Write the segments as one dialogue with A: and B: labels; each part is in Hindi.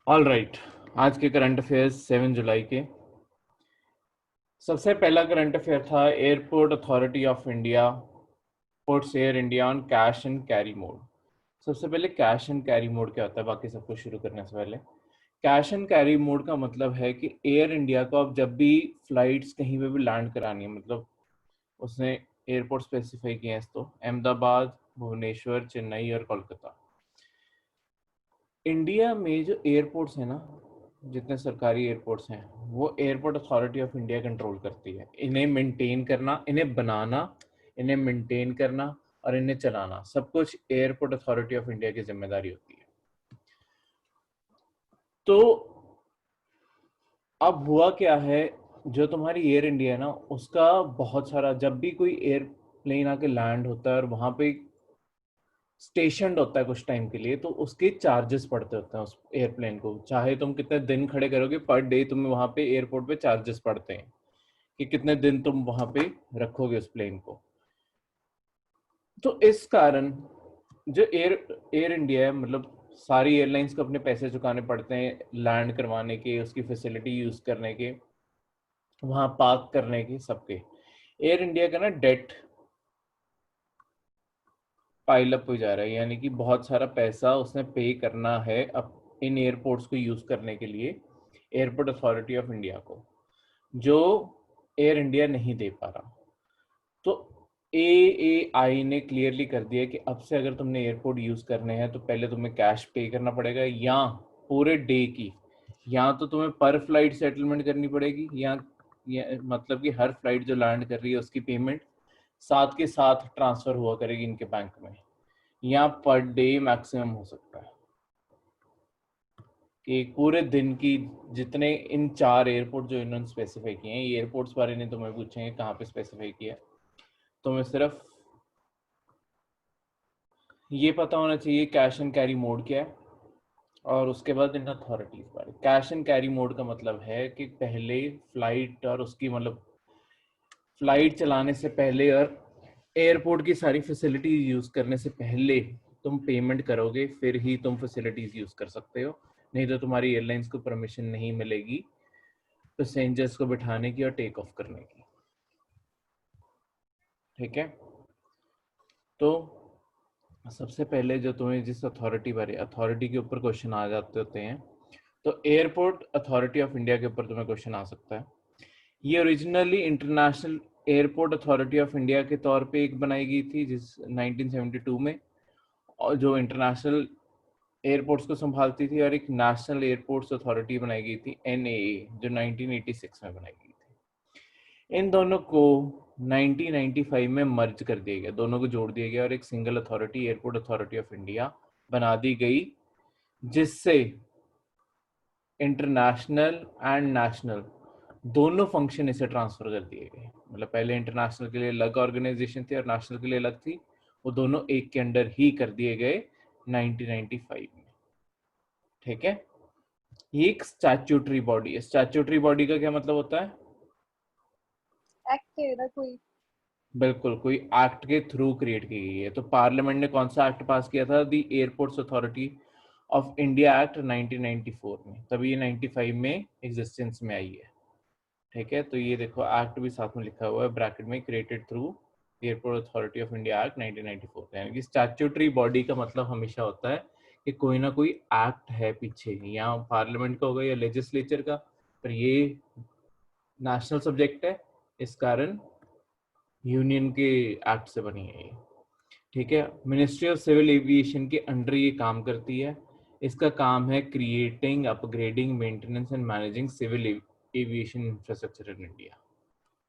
A: ऑल राइट, आज के करंट अफेयर्स 7 जुलाई के। सबसे पहला करंट अफेयर था airport authority of India puts air India on cash and carry mode. सबसे पहले कैश एंड कैरी मोड क्या होता है, बाकी सब कुछ शुरू करने से पहले कैश एंड कैरी मोड का मतलब है कि एयर इंडिया को अब जब भी फ्लाइट्स कहीं पे भी लैंड करानी है, मतलब उसने एयरपोर्ट स्पेसिफाई किए हैं, तो अहमदाबाद, भुवनेश्वर, चेन्नई और कोलकाता। इंडिया में जो एयरपोर्ट्स हैं ना, जितने सरकारी एयरपोर्ट्स हैं, वो airport authority of India control करती है। इन्हें मेंटेन करना, इन्हें बनाना, इन्हें मेंटेन करना और इन्हें चलाना, सब कुछ एयरपोर्ट अथॉरिटी ऑफ इंडिया की जिम्मेदारी होती है। तो अब हुआ क्या है, जो तुम्हारी एयर इंडिया है ना, उसका बहुत सारा, जब भी कोई एयरप्लेन आके लैंड होता है और वहां पे स्टेशन होता है कुछ टाइम के लिए, तो उसके चार्जेस पड़ते होते हैं उस एयरप्लेन को। चाहे तुम कितने दिन खड़े करोगे, पर डे तुम्हें वहां पे एयरपोर्ट पे चार्जेस पड़ते हैं कि कितने दिन तुम वहां पे रखोगे उस प्लेन को। तो इस कारण जो एयर एयर इंडिया है, मतलब सारी एयरलाइंस को अपने पैसे चुकाने पड़ते हैं लैंड करवाने के, उसकी फैसिलिटी यूज करने के, वहां पार्क करने के, सबके। एयर इंडिया का ना डेट पाइल अप हो जा रहा है, यानी कि बहुत सारा पैसा उसने पे करना है अब इन एयरपोर्ट्स को यूज करने के लिए एयरपोर्ट अथॉरिटी ऑफ इंडिया को, जो एयर इंडिया नहीं दे पा रहा। तो एएआई ने क्लियरली कर दिया कि अब से अगर तुमने एयरपोर्ट यूज करने हैं तो पहले तुम्हें कैश पे करना पड़ेगा, या पूरे डे की, या तो तुम्हें पर फ्लाइट सेटलमेंट करनी पड़ेगी, या मतलब कि हर फ्लाइट जो लैंड कर रही है उसकी पेमेंट साथ के साथ ट्रांसफर हुआ करेगी इनके बैंक में, या पर डे मैक्सिमम हो सकता है कि पूरे दिन की, जितने इन 4 एयरपोर्ट जो इन्होंने स्पेसिफाई किए हैं, ये एयरपोर्ट्स बारे में तुम्हें पूछेंगे कहाँ पे स्पेसिफाई किया है, तुम्हें सिर्फ ये पता होना चाहिए कैश एंड कैरी मोड क्या है, और उसके बाद इन अथॉरिटीज बारे। कैश एंड कैरी मोड का मतलब है कि पहले फ्लाइट और उसकी, मतलब फ्लाइट चलाने से पहले और एयरपोर्ट की सारी फैसिलिटीज यूज करने से पहले तुम पेमेंट करोगे, फिर ही तुम फैसिलिटीज यूज कर सकते हो। नहीं तो तुम्हारी एयरलाइंस को परमिशन नहीं मिलेगी पैसेंजर्स को बिठाने की और टेक ऑफ करने की। ठीक है, तो सबसे पहले जो तुम्हें जिस अथॉरिटी के ऊपर क्वेश्चन आ जाते होते हैं, तो एयरपोर्ट अथॉरिटी ऑफ इंडिया के ऊपर तुम्हें क्वेश्चन आ सकता है। ये originally international airport authority of India के तौर पे एक बनाई गई थी जिस 1972 में, और जो इंटरनेशनल एयरपोर्ट्स को संभालती थी, और एक नेशनल एयरपोर्ट्स अथॉरिटी बनाई गई थी एनएए, जो 1986 में बनाई गई थी। इन दोनों को 1995 में मर्ज कर दिया गया, दोनों को जोड़ दिया गया और एक single authority, airport authority of India बना दी गई, जिससे इंटरनेशनल एंड नेशनल दोनों फंक्शन इसे ट्रांसफर कर दिए गए। मतलब पहले इंटरनेशनल के लिए अलग ऑर्गेनाइजेशन थी और नेशनल के लिए अलग थी, वो दोनों एक के अंडर ही कर दिए गए 1995 में। ठीक है, ये एक स्टैट्यूटरी बॉडी है। स्टैट्यूटरी बॉडी का क्या मतलब होता है?
B: एक्ट है ना कोई।
A: बिल्कुल, कोई एक्ट के थ्रू क्रिएट की गई है। तो पार्लियामेंट ने कौन सा एक्ट पास किया था? The airports authority of India act 1994 में, तभी ये 95 में एग्जिस्टेंस में आई है। ठीक है, तो ये देखो एक्ट भी साथ में लिखा हुआ है ब्रैकेट में, created through airport authority of India act 1994। यानी कि स्टैट्यूटरी बॉडी का मतलब हमेशा होता है कि कोई ना कोई एक्ट है पीछे, या पार्लियामेंट का होगा या लेजिस्लेचर का, पर ये नेशनल सब्जेक्ट है, इस कारण यूनियन के एक्ट से बनी है ये। ठीक है, मिनिस्ट्री ऑफ सिविल एविएशन के अंडर ये काम करती है। इसका काम है creating, upgrading, maintenance and managing civil aviation infrastructure in India.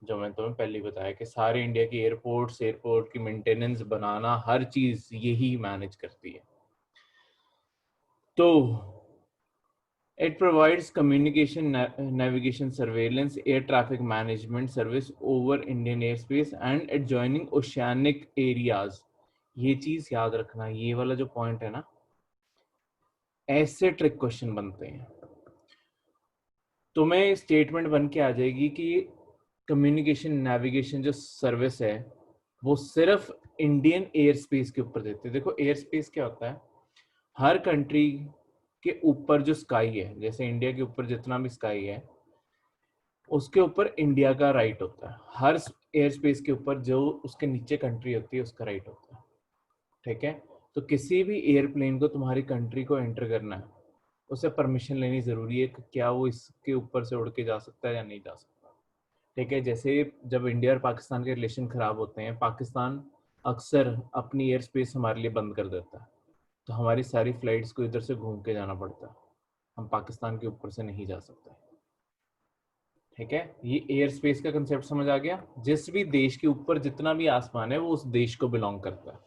A: जो मैं तुम्हें पहले ही बताया कि सारे इंडिया के एयरपोर्ट की मेंटेनेंस, बनाना, हर चीज यही मैनेज करती है। तो it provides communication, navigation, surveillance, air traffic management service over Indian airspace and adjoining oceanic areas। ये चीज याद रखना, ये वाला जो पॉइंट है ना, ऐसे ट्रिक क्वेश्चन बनते हैं। तुम्हें स्टेटमेंट बन के आ जाएगी कि कम्युनिकेशन नेविगेशन जो सर्विस है वो सिर्फ इंडियन एयर स्पेस के ऊपर देते हैं। देखो एयर स्पेस क्या होता है, हर कंट्री के ऊपर जो स्काई है, जैसे इंडिया के ऊपर जितना भी स्काई है उसके ऊपर इंडिया का राइट होता है। हर एयर स्पेस के ऊपर जो उसके नीचे कंट्री होती है उसका राइट होता है। ठीक है, तो किसी भी एयरप्लेन को तुम्हारी कंट्री को एंटर करना है, उसे परमिशन लेनी जरूरी है कि क्या वो इसके ऊपर से उड़ के जा सकता है या नहीं जा सकता। ठीक है, जैसे जब इंडिया और पाकिस्तान के रिलेशन खराब होते हैं, पाकिस्तान अक्सर अपनी एयर स्पेस हमारे लिए बंद कर देता है, तो हमारी सारी फ्लाइट्स को इधर से घूम के जाना पड़ता है, हम पाकिस्तान के ऊपर से नहीं जा सकते। ठीक है, ये एयर स्पेस का कंसेप्ट समझ आ गया। जिस भी देश के ऊपर जितना भी आसमान है वो उस देश को बिलोंग करता है,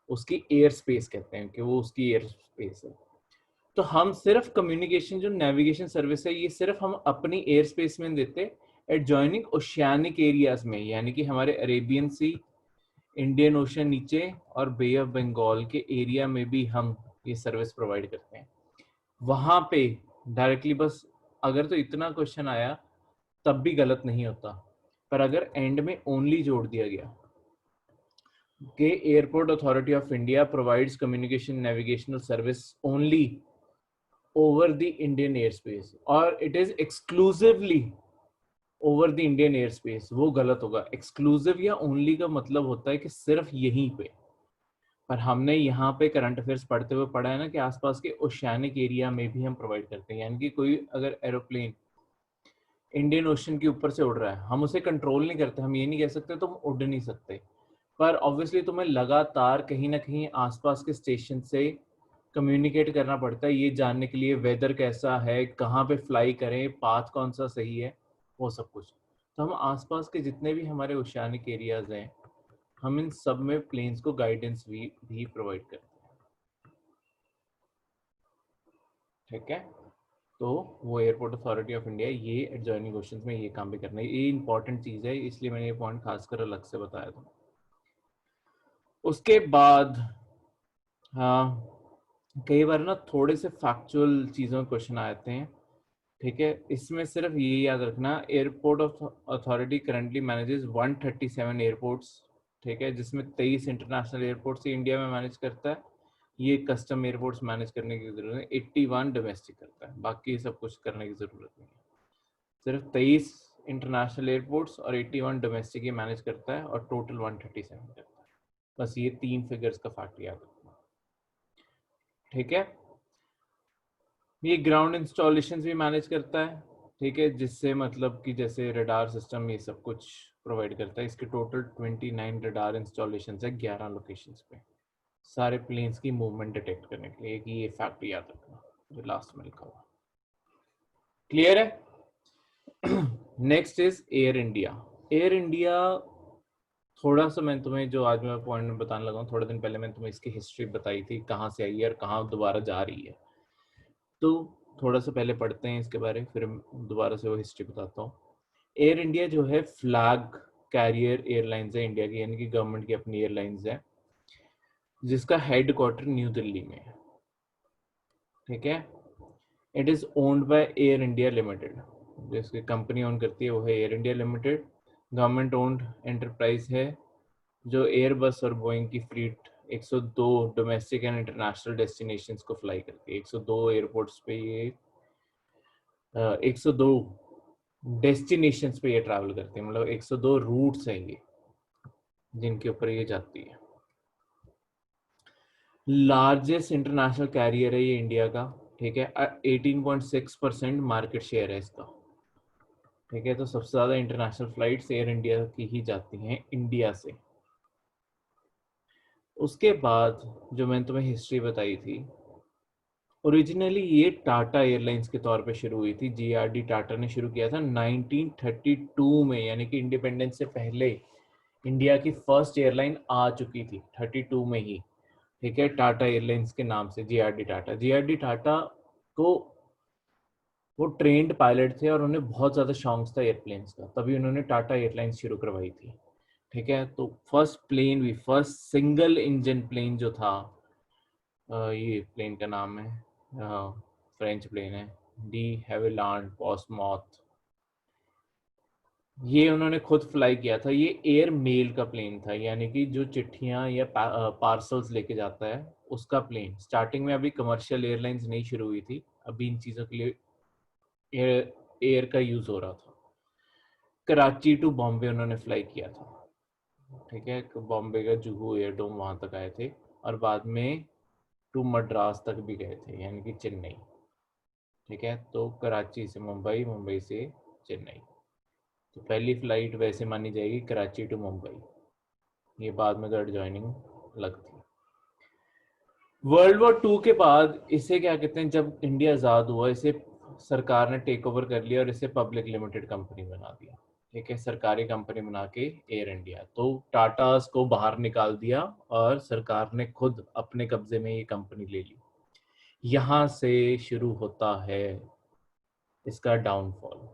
A: उसकी एयर स्पेस कहते हैं कि वो उसकी एयर स्पेस है। तो हम सिर्फ कम्युनिकेशन जो नेविगेशन सर्विस है ये सिर्फ हम अपनी एयर स्पेस में देते, एडजॉइनिंग ओशियानिक एरियाज में, यानी कि हमारे अरेबियन सी, इंडियन ओशन नीचे और बे ऑफ बंगाल के एरिया में भी हम ये सर्विस प्रोवाइड करते हैं। वहां पे डायरेक्टली बस, अगर तो इतना क्वेश्चन आया तब भी गलत नहीं होता, पर अगर एंड में ओनली जोड़ दिया गया कि airport authority of India provides communication navigational service only over the Indian airspace और it is exclusively over the Indian airspace, वो गलत होगा। एक्सक्लूसिव या ओनली का मतलब होता है कि सिर्फ यहीं पे, पर हमने यहाँ पे करंट अफेयर्स पढ़ते हुए पढ़ा है ना कि आसपास के ओशियानिक एरिया में भी हम प्रोवाइड करते हैं, यानी कि कोई अगर एरोप्लेन इंडियन ओशन के ऊपर से उड़ रहा है, हम उसे कंट्रोल नहीं करते, हम ये नहीं कह सकते तुम उड़ नहीं सकते, पर ऑब्वियसली तुम्हें लगातार कहीं ना कहीं आसपास के स्टेशन से कम्युनिकेट करना पड़ता है, ये जानने के लिए वेदर कैसा है, कहाँ पे फ्लाई करें, पाथ कौन सा सही है, वो सब कुछ। तो हम आसपास के जितने भी हमारे ओशियानिक एरियाज हैं, हम इन सब में प्लेन्स को गाइडेंस भी प्रोवाइड करते हैं। ठीक है, तो वो एयरपोर्ट अथॉरिटी ऑफ इंडिया ये एडजॉइनिंग क्वेश्चंस में ये काम भी करना है, ये इंपॉर्टेंट चीज है, इसलिए मैंने ये पॉइंट खासकर अलग से बताया था। उसके बाद हाँ, कई बार ना थोड़े से फैक्चुअल चीज़ों के क्वेश्चन आते हैं। ठीक है, इसमें सिर्फ ये याद रखना, airport authority currently manages 137 airports. ठीक है, जिसमें 23 इंटरनेशनल एयरपोर्ट्स इंडिया में मैनेज करता है, ये कस्टम एयरपोर्ट्स मैनेज करने की जरूरत है, 81 डोमेस्टिक करता है, बाकी सब कुछ करने की जरूरत नहीं है। सिर्फ 23 इंटरनेशनल एयरपोर्ट्स और 81 डोमेस्टिक ही मैनेज करता है और टोटल 137 करता है। बस ये 3 फिगर्स का फैक्ट याद रखना। ठीक है, ये ग्राउंड इंस्टॉलेशन भी मैनेज करता है। ठीक है, जिससे मतलब कि जैसे रडार सिस्टम ये सब कुछ प्रोवाइड करता है। इसके टोटल 29 रडार इंस्टॉलेशन है 11 लोकेशंस पे, सारे प्लेन्स की मूवमेंट डिटेक्ट करने के लिए, कि ये फैक्ट याद रखना जो लास्ट में लिखा हुआ। क्लियर है? Next is air India. Air India थोड़ा सा मैं तुम्हें जो आज मैं पॉइंट में बताने लगा हूँ, थोड़े दिन पहले मैंने तुम्हें इसकी हिस्ट्री बताई थी, कहाँ से आई है और कहाँ दोबारा जा रही है। तो थोड़ा सा पहले पढ़ते हैं इसके बारे में, फिर दोबारा से वो हिस्ट्री बताता हूँ। एयर इंडिया जो है फ्लैग कैरियर एयरलाइंस है इंडिया की, यानी कि गवर्नमेंट की अपनी एयरलाइंस है, जिसका हेड क्वार्टर न्यू दिल्ली में है। ठीक है, it is owned by air India limited, जिसकी कंपनी ओन करती है वो है air India limited. Government owned enterprise है जो एयरबस और बोइंग की fleet 102 domestic and international destinations को फ्लाई करती है। 102 एयरपोर्ट्स पे ये 102 डेस्टिनेशंस पे ये ट्रैवल करते हैं, मतलब 102 रूट्स हैं ये जिनके ऊपर ये जाती है। लार्जेस्ट इंटरनेशनल कैरियर है ये इंडिया का। ठीक है, 18.6% मार्केट शेयर है इसका। ठीक है, तो सबसे ज्यादा इंटरनेशनल फ्लाइट्स एयर इंडिया की ही जाती हैं इंडिया से। उसके बाद जो मैंने तुम्हें हिस्ट्री बताई थी, ओरिजिनली ये टाटा एयरलाइंस के तौर पे शुरू हुई थी, जीआरडी टाटा ने शुरू किया था 1932 में, यानी कि इंडिपेंडेंस से पहले इंडिया की फर्स्ट एयरलाइन आ चुकी थी 32 में ही। ठीक है, टाटा एयरलाइंस के नाम से जीआरडी टाटा। जीआरडी टाटा को वो ट्रेंड पायलट थे और उन्हें बहुत ज़्यादा शौक था एयरप्लेन्स का, तभी उन्होंने टाटा एयरलाइंस शुरू करवाई थी। ठीक है, तो फर्स्ट सिंगल इंजन प्लेन जो था, ये प्लेन का नाम है, फ्रेंच प्लेन है, डी हैविलांड पॉस्मॉथ, ये उन्होंने खुद फ्लाई किया था। ये एयर मेल का प्लेन था, यानी कि जो चिट्ठियां या पार्सल्स लेके जाता है, उसका प्लेन, स्टार्टिंग में अभी कमर्शियल एयरलाइंस नहीं शुरू हुई थी, अभी इन चीज़ों के लिए एयर का यूज़ हो रहा था। कराची टू बॉम्बे उन्होंने फ्लाई किया था, ठीक है, बॉम्बे का जुहू एयरडोम वहाँ तक आए थे, और बाद में टू मद्रास तक भी गए थे, यानी कि चेन्नई, ठीक है। तो कराची से मुंबई, मुंबई से चेन्नई, तो पहली फ्लाइट वैसे मानी जाएगी कराची टू मुंबई, ये बाद में तो एडजॉइनिंग अलग थी। वर्ल्ड वॉर 2 के बाद इसे क्या कहते हैं, जब इंडिया आज़ाद हुआ, इसे सरकार ने टेक ओवर कर लिया और इसे पब्लिक लिमिटेड कंपनी बना दिया, ठीक है, सरकारी कंपनी बना के एयर इंडिया। तो टाटास को बाहर निकाल दिया और सरकार ने खुद अपने कब्जे में ये कंपनी ले ली। यहाँ से शुरू होता है इसका डाउनफॉल।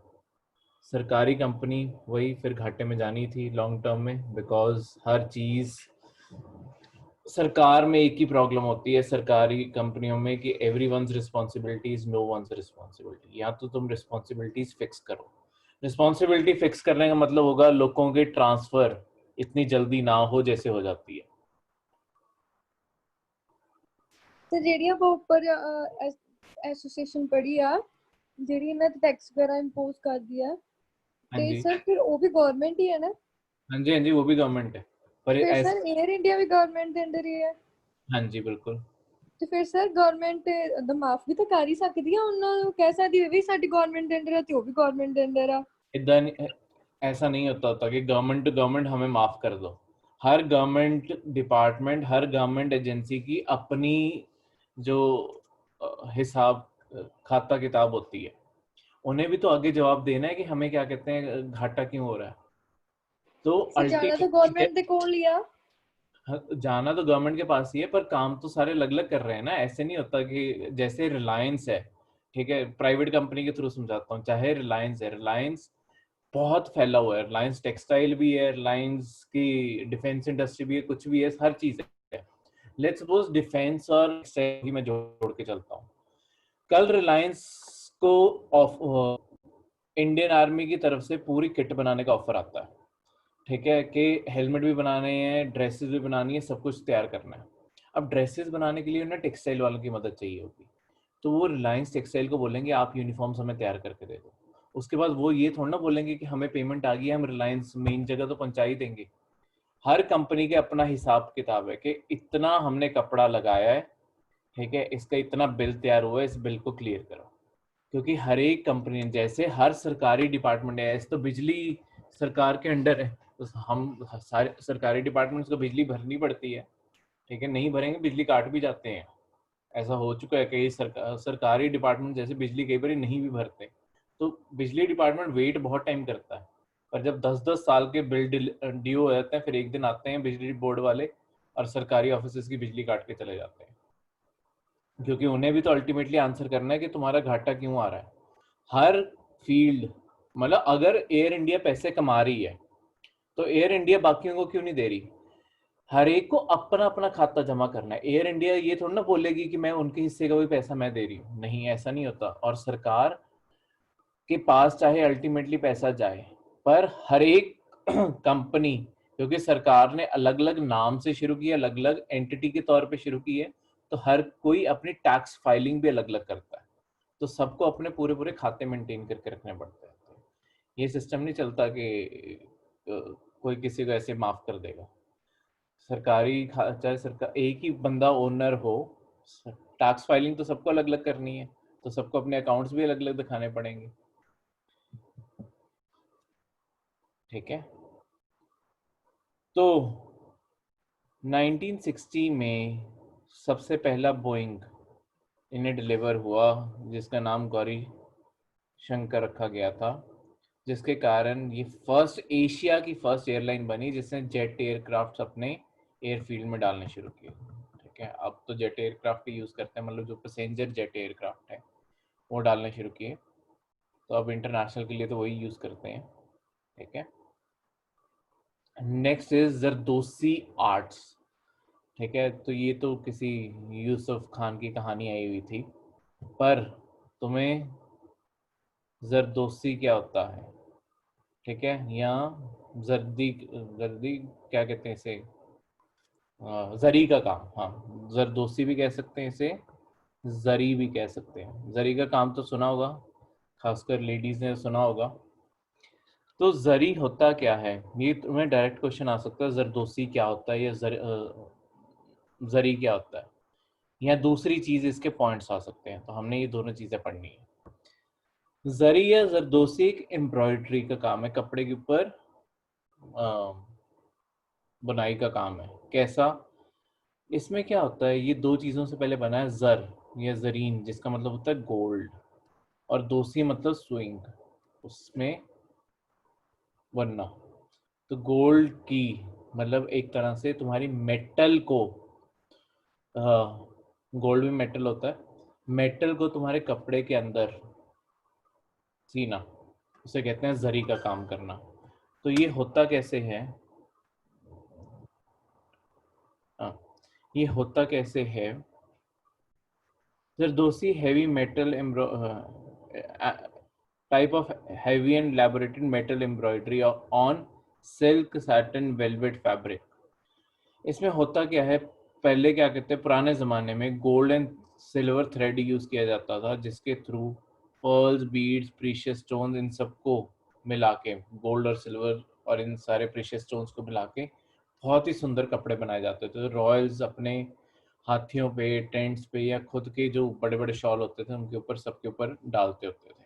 A: सरकारी कंपनी वही फिर घाटे में जानी थी लॉन्ग टर्म में, बिकॉज हर चीज़ सरकार में एक ही प्रॉब्लम होती है सरकारी कंपनियों में कि everyone's responsibility is no one's responsibility. या तो तुम रिस्पॉन्सिबिलिटीज फिक्स करो, रिस्पॉन्सिबिलिटी फिक्स करने का मतलब होगा लोगों के ट्रांसफर इतनी जल्दी ना हो जैसे हो जाती है।
B: ਤੇ ਜਿਹੜੀ ਆਪਾਂ ਉੱਪਰ ਐਸੋਸੀਏਸ਼ਨ ਪੜ੍ਹੀ ਆ, ਜਿਹੜੀ ਇਹਨਾਂ ਤੇ ਟੈਕਸ ਵਗੈਰਾ ਇੰਪੋਜ਼ ਕਰਦੀ ਆ,
A: हाँ
B: ਤੇ
A: जी,
B: ਸਰ ਫਿਰ ਉਹ ਵੀ ਗਵਰਨਮੈਂਟ ਹੀ ਹੈ ਨਾ?
A: हाँ जी, हाँ जी, वो भी गवर्नमेंट है, पर
B: ਫਿਰ
A: ऐस
B: ਸਰ 에ਅਰ ਇੰਡੀਆ ਵੀ ਗਵਰਨਮੈਂਟ ਦੇ ਅੰਡਰ ਹੀ ਹੈ,
A: हाँ जी बिल्कुल।
B: ਤੇ ਫਿਰ ਸਰ ਗਵਰਨਮੈਂਟ ਦਾ ਮਾਫ ਵੀ ਤਾਂ ਕਰ ਹੀ ਸਕਦੀ ਆ ਉਹਨਾਂ ਨੂੰ, ਕਹਿ ਸਕਦੀ ਹੈ ਵੀ ਸਾਡੀ ਗਵਰਨਮੈਂਟ ਦੇ ਅੰਡਰ ਆ ਤੇ ਉਹ ਵੀ ਗਵਰਨਮੈਂਟ ਦੇ ਅੰਡਰ ਆ।
A: इधर ऐसा नहीं होता कि गवर्नमेंट टू गवर्नमेंट हमें माफ कर दो। हर गवर्नमेंट डिपार्टमेंट, हर गवर्नमेंट एजेंसी की अपनी जो हिसाब खाता किताब होती है, उन्हें भी तो आगे जवाब देना है कि हमें क्या कहते हैं घाटा क्यों हो रहा है। तो
B: ਸਰ ਜਾਣਾ ਤਾਂ
A: अल्टीमेटली
B: गवर्नमेंट ਦੇ ਕੋਲ ਹੀ ਆ।
A: जाना तो गवर्नमेंट के पास ही है, पर काम तो सारे अलग अलग कर रहे हैं ना। ऐसे नहीं होता कि जैसे रिलायंस है, ठीक है, प्राइवेट कंपनी के थ्रू समझाता हूँ, चाहे रिलायंस है, रिलायंस बहुत फैला हुआ है, रिलायंस टेक्सटाइल भी है, रिलायंस की डिफेंस इंडस्ट्री भी है, कुछ भी है, हर चीज है। लेट्स सपोज डिफेंस और टेक्सटाइल ही मैं जोड़ के चलता हूँ। कल रिलायंस को इंडियन आर्मी की तरफ से पूरी किट बनाने का ऑफर आता है, ठीक है, कि हेलमेट भी बनाने हैं, ड्रेसेस भी बनानी है, सब कुछ तैयार करना है। अब ड्रेसेस बनाने के लिए उन्हें टेक्सटाइल वालों की मदद चाहिए होगी, तो वो रिलायंस टेक्सटाइल को बोलेंगे आप यूनिफॉर्म्स हमें तैयार करके दे दो। उसके बाद वो ये थोड़ा ना बोलेंगे कि हमें पेमेंट आ गई है, हम रिलायंस मेन जगह तो पहुंचा ही देंगे। हर कंपनी के अपना हिसाब किताब है कि इतना हमने कपड़ा लगाया है, ठीक है, इसका इतना बिल तैयार हुआ है, इस बिल को क्लियर करो। क्योंकि हर एक कंपनी, जैसे हर सरकारी डिपार्टमेंट है, ऐसे तो बिजली सरकार के अंडर है, तो हम सारे सरकारी डिपार्टमेंट्स को बिजली भरनी पड़ती है, ठीक है, नहीं भरेंगे बिजली काट भी जाते हैं। ऐसा हो चुका है कई सरकारी डिपार्टमेंट जैसे बिजली कई बार नहीं भी भरते, तो बिजली डिपार्टमेंट वेट बहुत टाइम करता है। पर जब 10-10 साल के बिल ड्यू हो जाते हैं, फिर एक दिन आते हैं बिजली बोर्ड वाले और सरकारी ऑफिस की बिजली काट के चले जाते हैं, क्योंकि उन्हें भी तो अल्टीमेटली आंसर करना है कि तुम्हारा घाटा क्यों आ रहा है। हर फील्ड, मतलब अगर एयर इंडिया पैसे कमा रही है तो एयर इंडिया बाकियों को क्यों नहीं दे रही? हर एक को अपना अपना खाता जमा करना है। एयर इंडिया ये थोड़ा ना बोलेगी कि मैं उनके हिस्से का भी पैसा मैं दे रही हूँ, नहीं, ऐसा नहीं होता। और सरकार के पास चाहे अल्टीमेटली पैसा जाए, पर हर एक कंपनी, क्योंकि सरकार ने अलग अलग नाम से शुरू की, अलग अलग एंटिटी के तौर पे शुरू की है, तो हर कोई अपनी टैक्स फाइलिंग भी अलग अलग करता है, तो सबको अपने पूरे पूरे खाते मेंटेन करके रखने पड़ते हैं। ये सिस्टम नहीं चलता कि कोई किसी को ऐसे माफ कर देगा। सरकारी चाहे सरकार एक ही बंदा ओनर हो, टैक्स फाइलिंग तो सबको अलग अलग करनी है, तो सबको अपने अकाउंट्स भी अलग अलग दिखाने पड़ेंगे, ठीक है। तो 1960 में सबसे पहला बोइंग इन्हें डिलीवर हुआ, जिसका नाम गौरी शंकर रखा गया था, जिसके कारण ये फर्स्ट एशिया की फर्स्ट एयरलाइन बनी जिसने जेट एयरक्राफ्ट अपने एयरफील्ड में डालने शुरू किए, ठीक है। अब तो जेट एयरक्राफ्ट यूज़ करते हैं, मतलब जो पैसेंजर जेट एयरक्राफ्ट है वो डालने शुरू किए, तो अब इंटरनेशनल के लिए तो वही यूज़ करते हैं, ठीक है। नेक्स्ट इज जरदोसी आर्ट्स, ठीक है, तो ये तो किसी यूसुफ खान की कहानी आई हुई थी, पर तुम्हें जरदोसी क्या होता है, ठीक है, या जर्दी, जर्दी क्या कहते हैं इसे, जरी का काम, हाँ जरदोसी भी कह सकते हैं इसे, जरी भी कह सकते हैं। जरी का काम तो सुना होगा, खासकर लेडीज ने सुना होगा। तो जरी होता क्या है, ये तुम्हें डायरेक्ट क्वेश्चन आ सकता है, जरदोसी क्या होता है या जरी क्या होता है, या दूसरी चीज इसके पॉइंट्स आ सकते हैं। तो हमने ये दोनों चीजें पढ़नी है। जरी या जरदोसी एक एम्ब्रॉयडरी का काम है, कपड़े के ऊपर बुनाई का काम है। कैसा, इसमें क्या होता है, ये दो चीजों से पहले बना है, जर या जरीन जिसका मतलब होता है गोल्ड, और दोसी मतलब स्विंग, उसमें बनना। तो गोल्ड की मतलब एक तरह से तुम्हारी मेटल को, गोल्ड भी मेटल होता है, मेटल को तुम्हारे कपड़े के अंदर सीना, उसे कहते हैं जरी का काम करना। तो ये होता कैसे है, हाँ, ये होता कैसे है, zardozi heavy metal type of heavy and elaborated metal embroidery on silk, satin, velvet fabric। इसमें होता क्या है, पहले क्या कहते हैं, पुराने ज़माने में gold and silver thread use किया जाता था, जिसके through pearls, beads, precious stones, इन सबको मिला के, गोल्ड और सिल्वर और इन सारे प्रीशियस स्टोन्स को मिला के बहुत ही सुंदर कपड़े बनाए जाते थे। तो रॉयल्स अपने हाथियों पे, टेंट्स पे, या खुद के जो बड़े बड़े शॉल होते थे उनके ऊपर, सबके ऊपर डालते होते थे।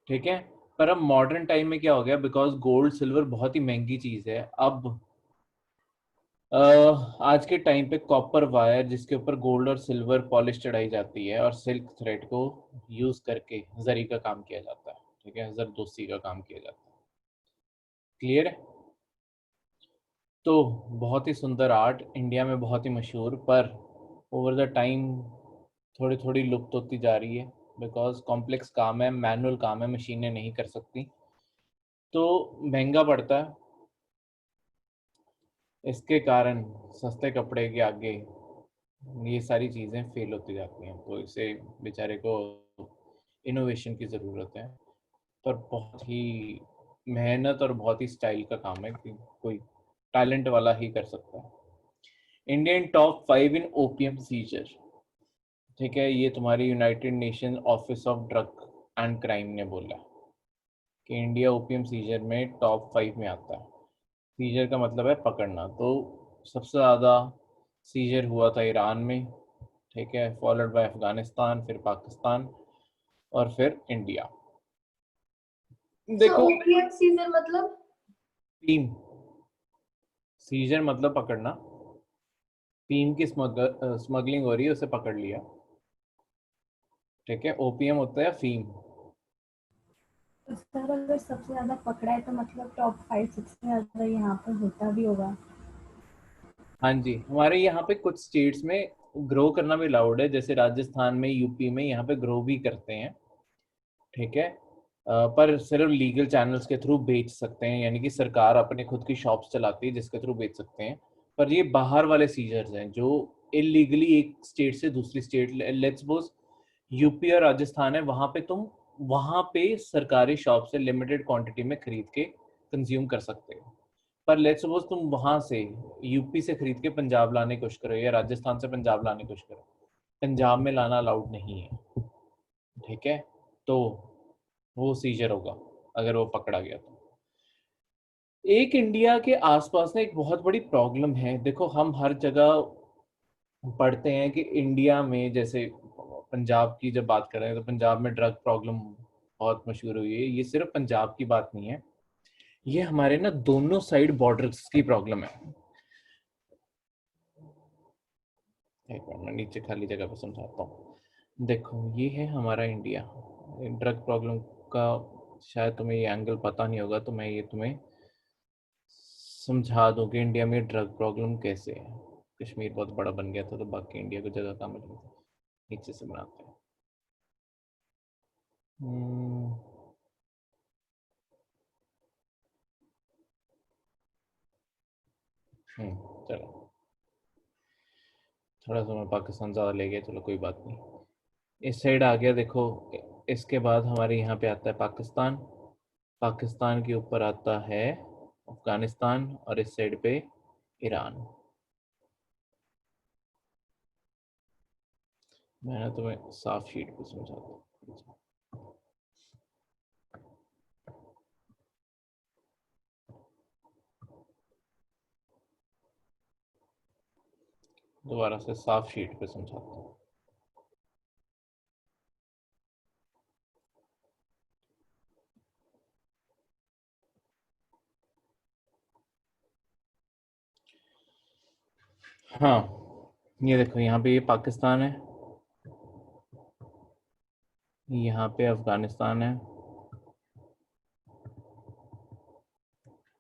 A: ठीक है। पर अब मॉडर्न टाइम में क्या हो गया, बिकॉज गोल्ड सिल्वर बहुत ही महंगी चीज है, अब आज के टाइम पे कॉपर वायर जिसके ऊपर गोल्ड और सिल्वर पॉलिश चढ़ाई जाती है, और सिल्क थ्रेड को यूज करके जरी का काम किया जाता है। ठीक है, जरदोसी का काम किया जाता है। क्लियर है। तो बहुत ही सुंदर आर्ट, इंडिया में बहुत ही मशहूर, पर ओवर द टाइम थोड़ी थोड़ी लुप्त होती जा रही है, बिकॉज कॉम्प्लेक्स काम है, मैनुअल काम है, मशीनें नहीं कर सकती, तो महंगा पड़ता है। इसके कारण सस्ते कपड़े के आगे ये सारी चीज़ें फेल होती जाती हैं। तो इसे बेचारे को इनोवेशन की ज़रूरत है, पर बहुत ही मेहनत और बहुत ही स्टाइल का काम है कि कोई टैलेंट वाला ही कर सकता है। इंडियन टॉप 5 इन ओपीएम सीजर। ठीक है, ये तुम्हारी United nation office of drug and crime ने बोला कि इंडिया ओपीएम सीजर में टॉप 5 में आता है। सीजर का मतलब है पकड़ना। तो सबसे ज़्यादा सीजर हुआ था ईरान में, ठीक है, फॉलोड बाय अफगानिस्तान, फिर पाकिस्तान, और फिर इंडिया। देखो,
B: ओपीएम सीजर मतलब
A: टीम, सीजर मतलब पकड़ना, टीम की स्मगलिंग हो रही है, उसे पकड़ लिया। ठीक है, ओपीएम होता है फीम।
C: तो सर अगर सबसे ज्यादा पकड़ा है तो मतलब टॉप 5 सबसे ज्यादा यहाँ पर होता भी होगा।
A: हाँ जी, हमारे यहाँ पे कुछ स्टेट्स में ग्रो करना भी अलाउड है, जैसे राजस्थान में, यूपी में, यहाँ पे ग्रो भी करते हैं। ठीक है, पर सिर्फ लीगल चैनल्स के थ्रू बेच सकते हैं, यानी कि सरकार अपने खुद की शॉप्स चलाती है जिसके थ्रू बेच सकते हैं। पर ये बाहर वाले सीजर्स हैं जो इलीगली एक स्टेट से दूसरी स्टेट, लेट्स सपोज यूपी और राजस्थान है, वहां पे तुम वहां पे सरकारी शॉप से लिमिटेड क्वांटिटी में खरीद के कंज्यूम कर सकते हो। पर लेट्स सपोज तुम वहां से यूपी से खरीद के पंजाब लाने की कोशिश करो, या राजस्थान से पंजाब लाने की कोशिश करो, पंजाब में लाना अलाउड नहीं है। ठीक है, तो वो सीजर होगा अगर वो पकड़ा गया तो। एक इंडिया के आसपास ना एक बहुत बड़ी प्रॉब्लम है। देखो, हम हर जगह पढ़ते हैं कि इंडिया में, जैसे पंजाब की जब बात कर रहे हैं तो पंजाब में ड्रग प्रॉब्लम बहुत मशहूर हुई है। ये सिर्फ पंजाब की बात नहीं है, ये हमारे ना दोनों साइड बॉर्डर्स की प्रॉब्लम है। एक मिनट, मैं नीचे खाली जगह पे समझाता हूँ। देखो, ये है हमारा इंडिया, ड्रग प्रॉब्लम का शायद तुम्हें ये एंगल पता नहीं होगा, तो मैं ये तुम्हें समझा दूं कि इंडिया में ड्रग प्रॉब्लम कैसे है। कश्मीर बहुत बड़ा बन गया था, तो बाकी इंडिया को जगह कहाँ मिल रही थी। नीचे से बनाते हैं। हम्म, चलो, थोड़ा सा मैं पाकिस्तान ज़्यादा ले गया, चलो कोई बात नहीं। इस साइड आ गया, देखो। इसके बाद हमारे यहाँ पे आता है पाकिस्तान, पाकिस्तान के ऊपर आता है अफगानिस्तान, और इस साइड पे ईरान। मैंने तुम्हें साफ शीट पे समझाता हूँ। दोबारा से साफ शीट पे समझाता हूँ। हाँ, ये देखो, यहाँ पे ये पाकिस्तान है, यहाँ पे अफगानिस्तान है,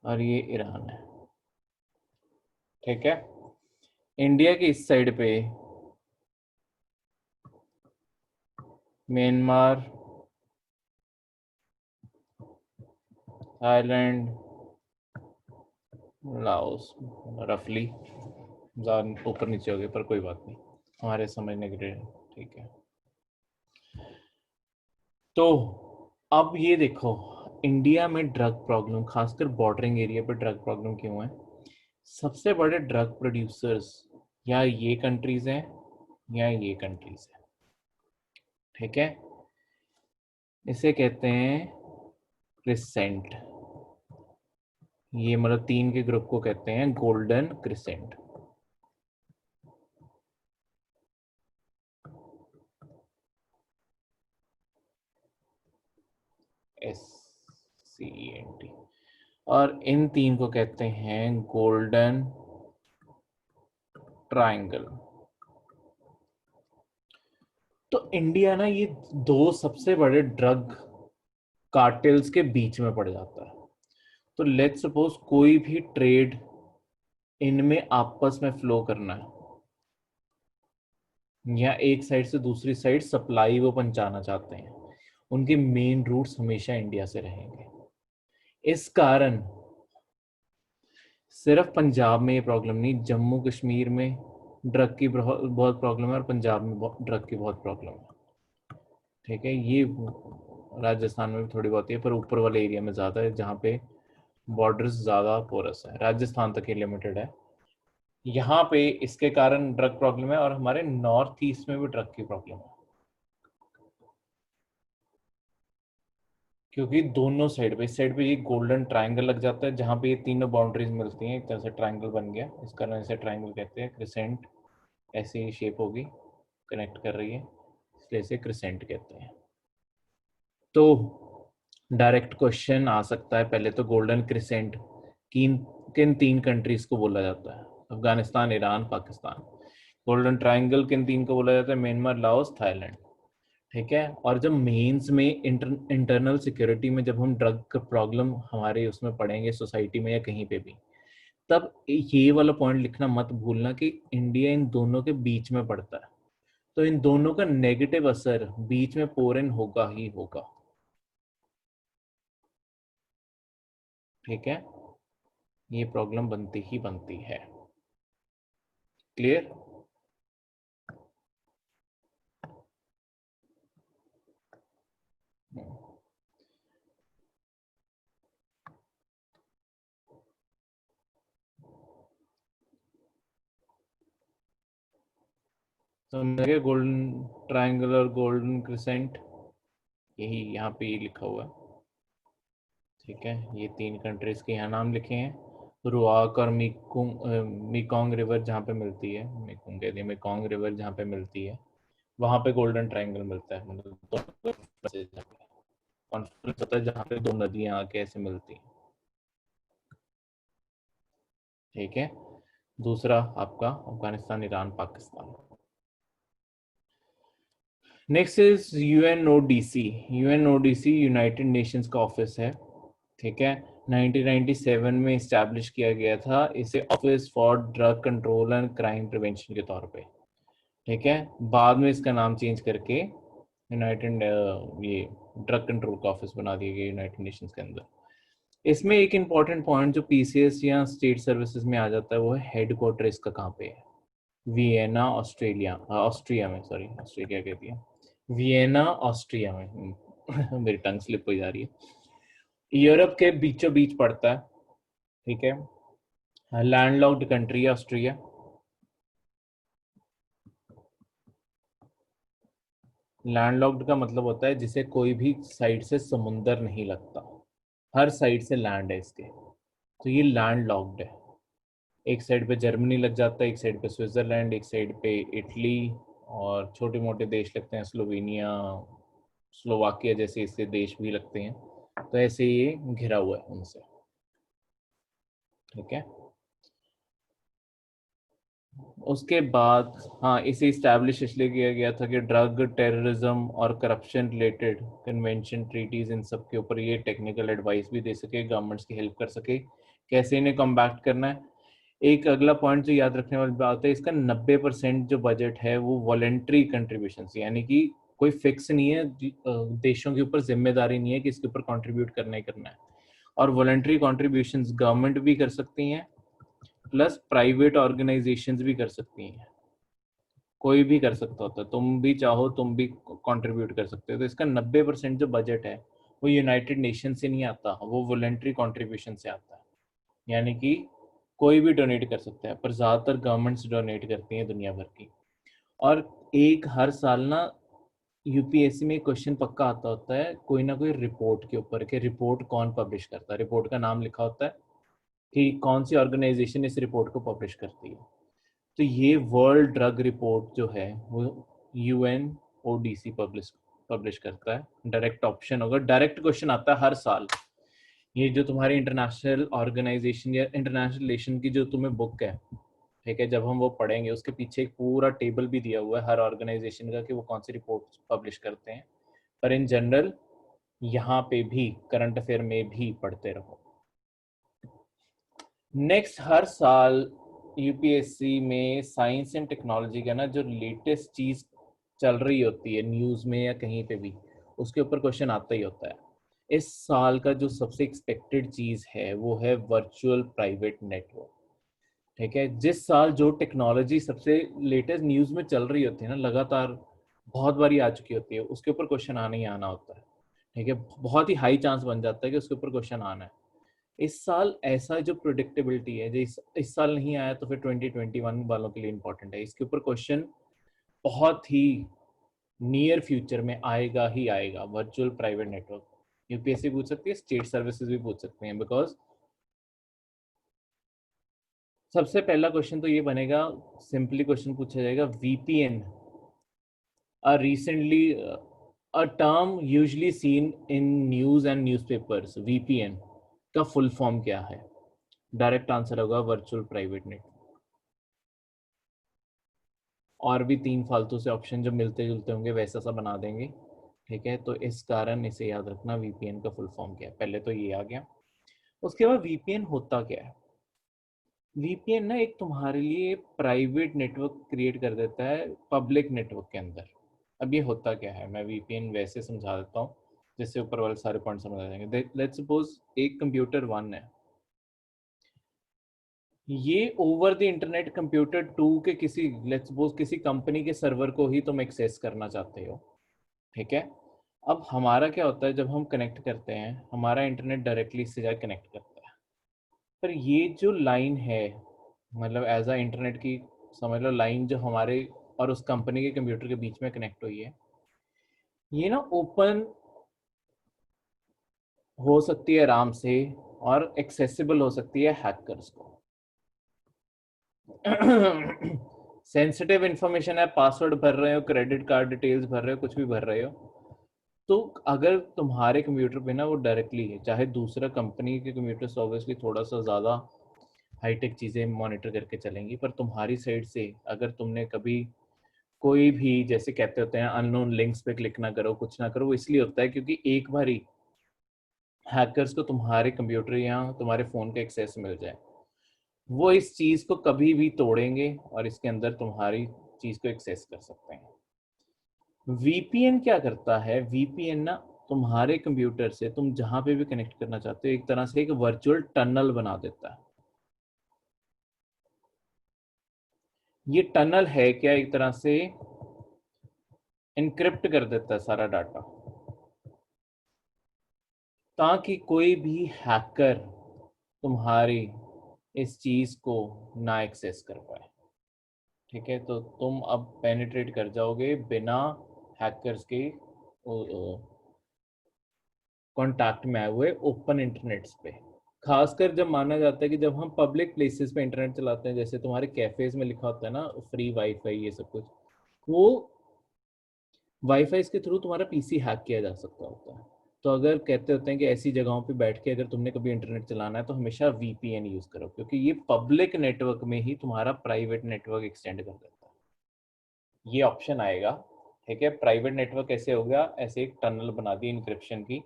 A: और ये ईरान है। ठीक है, इंडिया की इस साइड पे म्यांमार, थाईलैंड, लाओस, रफली ज़्यादा ऊपर नीचे हो गए पर कोई बात नहीं, हमारे समझने के लिए ठीक है। तो अब ये देखो, इंडिया में ड्रग प्रॉब्लम, खासकर बॉर्डरिंग एरिया पे ड्रग प्रॉब्लम क्यों है? सबसे बड़े ड्रग प्रोड्यूसर्स या ये कंट्रीज हैं या ये कंट्रीज हैं। ठीक है, इसे कहते हैं क्रिसेंट। ये मतलब 3 के ग्रुप को कहते हैं गोल्डन क्रिसेंट। SCENT। और इन 3 को कहते हैं गोल्डन ट्रायंगल। तो इंडिया ना ये 2 सबसे बड़े ड्रग कार्टेल्स के बीच में पड़ जाता है। तो लेट्स सपोज कोई भी ट्रेड इनमें आपस में फ्लो करना है, या एक साइड से दूसरी साइड सप्लाई वो पहुंचाना चाहते हैं, उनके मेन रूट्स हमेशा इंडिया से रहेंगे। इस कारण सिर्फ पंजाब में ये प्रॉब्लम नहीं, जम्मू कश्मीर में ड्रग की बहुत प्रॉब्लम है, और पंजाब में ड्रग की बहुत प्रॉब्लम है। ठीक है, ये राजस्थान में भी थोड़ी बहुत है, पर ऊपर वाले एरिया में ज़्यादा है जहाँ पे बॉर्डर्स ज़्यादा पोरस है, राजस्थान तक ही लिमिटेड है। यहाँ पे इसके कारण ड्रग प्रॉब्लम है, और हमारे नॉर्थ ईस्ट में भी ड्रग की प्रॉब्लम है, क्योंकि दोनों साइड पे, इस साइड पे ये गोल्डन ट्रायंगल लग जाता है जहाँ पे ये तीनों बाउंड्रीज मिलती हैं, एक तरह से ट्रायंगल बन गया, इस कारण इसे ट्रायंगल कहते हैं। क्रिसेंट ऐसी शेप होगी, कनेक्ट कर रही है, इसलिए इसे क्रिसेंट कहते हैं। तो डायरेक्ट क्वेश्चन आ सकता है, पहले तो गोल्डन क्रिसेंट किन किन 3 कंट्रीज को बोला जाता है? Afghanistan, Iran, Pakistan. Golden triangle किन 3 को बोला जाता है? Myanmar, Laos, Thailand. ठीक है, और जब मेंस में इंटरनल सिक्योरिटी में जब हम ड्रग का प्रॉब्लम हमारे उसमें पढ़ेंगे सोसाइटी में या कहीं पे भी, तब ये वाला पॉइंट लिखना मत भूलना कि इंडिया इन दोनों के बीच में पड़ता है, तो इन दोनों का नेगेटिव असर बीच में पोर इन होगा ही होगा। ठीक है, ये प्रॉब्लम बनती ही बनती है। क्लियर? समझ गोल्डन ट्रायंगल और गोल्डन क्रिसेंट, यही यहाँ पे ये लिखा हुआ है। ठीक है, ये 3 कंट्रीज के यहाँ नाम लिखे हैं। रुआक और मीकोंग रिवर जहाँ पे मिलती है, मीकोंग कहती है, मीकोंग रिवर जहाँ पे मिलती है, वहाँ पे गोल्डन ट्रायंगल मिलता है। मतलब कॉन्फ्रेंस होता है जहाँ पे 2 नदियाँ आके ऐसे मिलती हैं। ठीक है, दूसरा आपका Afghanistan, Iran, Pakistan. Next is UNODC. UNODC United Nations का ऑफिस है। ठीक है, 1997 में इस्टेब्लिश किया गया था इसे office for drug control and crime prevention के तौर पे। ठीक है, बाद में इसका नाम चेंज करके यूनाइटेड ये ड्रग कंट्रोल का ऑफिस बना दिया गया यूनाइटेड नेशंस के अंदर। इसमें एक इम्पॉर्टेंट पॉइंट जो पीसीएस या स्टेट सर्विसेज में आ जाता है वो है हेडक्वार्टर इसका कहाँ पे है? वियना, ऑस्ट्रेलिया, ऑस्ट्रिया में, सॉरी ऑस्ट्रेलिया कहती है, वियना ऑस्ट्रिया में। मेरी टंग स्लिप हो जा रही है। यूरोप के बीचों बीच पड़ता है। ठीक है, लैंडलॉक्ड कंट्री है ऑस्ट्रिया। लैंडलॉक्ड का मतलब होता है जिसे कोई भी साइड से समुंदर नहीं लगता, हर साइड से लैंड है इसके, तो ये लैंडलॉक्ड है। एक साइड पे जर्मनी लग जाता है, एक साइड पे स्विट्जरलैंड, एक साइड पे इटली, और छोटे मोटे देश लगते हैं, स्लोवेनिया, स्लोवाकिया जैसे इससे देश भी लगते हैं। तो ऐसे ये घिरा हुआ है उनसे। ठीक है, उसके बाद हाँ, इसे इस्टेब्लिश इसलिए किया गया था कि ड्रग, टेररिज्म और करप्शन रिलेटेड कन्वेंशन, ट्रीटीज, इन सब के ऊपर ये टेक्निकल एडवाइस भी दे सके, गवर्नमेंट्स की हेल्प कर सके कैसे इन्हें कॉम्बैक्ट करना है। एक अगला पॉइंट जो याद रखने वाली बात है, इसका 90% जो बजट है वो वॉलेंट्री कंट्रीब्यूशन, यानी कि कोई फिक्स नहीं है, देशों के ऊपर जिम्मेदारी नहीं है कि इसके ऊपर कंट्रीब्यूट करना ही करना है। और वॉलेंट्री कंट्रीब्यूशंस गवर्नमेंट भी कर सकती हैं, प्लस प्राइवेट ऑर्गेनाइजेशंस भी कर सकती हैं, कोई भी कर सकता होता है, तुम भी चाहो तुम भी कंट्रीब्यूट कर सकते हो। तो इसका 90% जो बजट है वो यूनाइटेड नेशन से नहीं आता, वो वॉलेंट्री कंट्रीब्यूशन से आता है, यानी कि कोई भी डोनेट कर सकता है, पर ज़्यादातर गवर्नमेंट्स डोनेट करती हैं दुनिया भर की। और एक हर साल ना यूपीएससी में क्वेश्चन पक्का आता होता है कोई ना कोई रिपोर्ट के ऊपर, कि रिपोर्ट कौन पब्लिश करता है, रिपोर्ट का नाम लिखा होता है कि कौन सी ऑर्गेनाइजेशन इस रिपोर्ट को पब्लिश करती है। तो ये वर्ल्ड ड्रग रिपोर्ट जो है वो यूएनओडीसी पब्लिश करता है। डायरेक्ट ऑप्शन होगा, डायरेक्ट क्वेश्चन आता है हर साल। ये जो तुम्हारी इंटरनेशनल ऑर्गेनाइजेशन या इंटरनेशनल रिलेशन की जो तुम्हें बुक है, ठीक है, जब हम वो पढ़ेंगे उसके पीछे एक पूरा टेबल भी दिया हुआ है हर ऑर्गेनाइजेशन का कि वो कौन सी रिपोर्ट पब्लिश करते हैं। पर इन जनरल यहाँ पे भी करंट अफेयर में भी पढ़ते रहो। नेक्स्ट, हर साल यूपीएससी में साइंस एंड टेक्नोलॉजी का ना जो लेटेस्ट चीज चल रही होती है न्यूज में या कहीं पे भी, उसके ऊपर क्वेश्चन आता ही होता है। इस साल का जो सबसे एक्सपेक्टेड चीज है वो है वर्चुअल प्राइवेट नेटवर्क। ठीक है, जिस साल जो टेक्नोलॉजी सबसे लेटेस्ट न्यूज में चल रही होती है ना, लगातार बहुत बारी आ चुकी होती है, उसके ऊपर क्वेश्चन आना ही आना होता है। ठीक है, बहुत ही हाई चांस बन जाता है कि उसके ऊपर क्वेश्चन आना है। इस साल ऐसा जो प्रोडिक्टेबिलिटी है, जो इस साल नहीं आया तो फिर 2021 वालों के लिए इंपॉर्टेंट है। इसके ऊपर क्वेश्चन बहुत ही नियर फ्यूचर में आएगा ही आएगा। वर्चुअल प्राइवेट नेटवर्क यूपीएससी पूछ सकती है, स्टेट सर्विसेज भी पूछ सकते हैं, बिकॉज सबसे पहला क्वेश्चन तो ये बनेगा, सिंपली क्वेश्चन पूछा जाएगा, VPN recently a term usually seen in news and newspapers, VPN का फुल फॉर्म क्या है? डायरेक्ट आंसर होगा वर्चुअल प्राइवेट नेटवर्क। और भी 3 फालतू से ऑप्शन जो मिलते जुलते होंगे वैसा सा बना देंगे। ठीक है, तो इस कारण इसे याद रखना, वीपीएन का फुल फॉर्म क्या है। पहले तो ये आ गया। उसके बाद वीपीएन होता क्या है? वीपीएन ना एक तुम्हारे लिए प्राइवेट नेटवर्क क्रिएट कर देता है पब्लिक नेटवर्क के अंदर। अब ये होता क्या है, मैं वीपीएन वैसे समझा देता हूँ जिससे ऊपर वाले सारे पॉइंट समझ आ जाएंगे। लेट्स सपोज एक कंप्यूटर 1 है, ये ओवर द इंटरनेट कंप्यूटर 2 के किसी, लेट्स सपोज किसी कंपनी के सर्वर को ही तुम एक्सेस करना चाहते हो। ठीक है, अब हमारा क्या होता है, जब हम कनेक्ट करते हैं हमारा इंटरनेट डायरेक्टली इससे जाकर कनेक्ट करता है, पर ये जो लाइन है, मतलब एज अ इंटरनेट की समझ लो लाइन, जो हमारे और उस कंपनी के कंप्यूटर के बीच में कनेक्ट हुई है, ये ना ओपन हो सकती है आराम से और एक्सेसिबल हो सकती है हैकर्स को। सेंसिटिव इंफॉर्मेशन है, पासवर्ड भर रहे हो, क्रेडिट कार्ड डिटेल्स भर रहे हो, कुछ भी भर रहे हो, तो अगर तुम्हारे कंप्यूटर पे ना वो डायरेक्टली है, चाहे दूसरा कंपनी के कंप्यूटर ऑब्वियसली थोड़ा सा ज़्यादा हाईटेक चीज़ें मॉनिटर करके चलेंगी, पर तुम्हारी साइड से अगर तुमने कभी कोई भी, जैसे कहते होते हैं अननोन लिंक्स पे क्लिक ना करो, कुछ ना करो, वो इसलिए होता है क्योंकि एक बार ही हैकर्स को तुम्हारे कंप्यूटर या तुम्हारे फ़ोन का एक्सेस मिल जाए, वो इस चीज़ को कभी भी तोड़ेंगे और इसके अंदर तुम्हारी चीज़ को एक्सेस कर सकते हैं। वीपीएन क्या करता है, वीपीएन ना तुम्हारे कंप्यूटर से तुम जहां पे भी कनेक्ट करना चाहते हो एक तरह से एक वर्चुअल टनल बना देता है। ये टनल है क्या, एक तरह से इनक्रिप्ट कर देता है सारा डाटा, ताकि कोई भी हैकर तुम्हारी इस चीज को ना एक्सेस कर पाए। ठीक है, तो तुम अब पेनिट्रेट कर जाओगे बिना हैकर्स के कांटेक्ट में आए हुए ओपन इंटरनेट्स पे। खासकर जब माना जाता है कि जब हम पब्लिक प्लेसेस पे इंटरनेट चलाते हैं, जैसे तुम्हारे कैफेज में लिखा होता है ना फ्री वाईफाई ये सब कुछ, वो वाईफाई के थ्रू तुम्हारा पीसी हैक किया जा सकता होता है। तो अगर कहते होते हैं कि ऐसी जगहों पे बैठ के अगर तुमने कभी इंटरनेट चलाना है तो हमेशा वीपीएन यूज करो, क्योंकि ये पब्लिक नेटवर्क में ही तुम्हारा प्राइवेट नेटवर्क एक्सटेंड कर देता है। ये ऑप्शन आएगा, ठीक है। प्राइवेट नेटवर्क कैसे हो गया, ऐसे एक टनल बना दी इंक्रिप्शन की,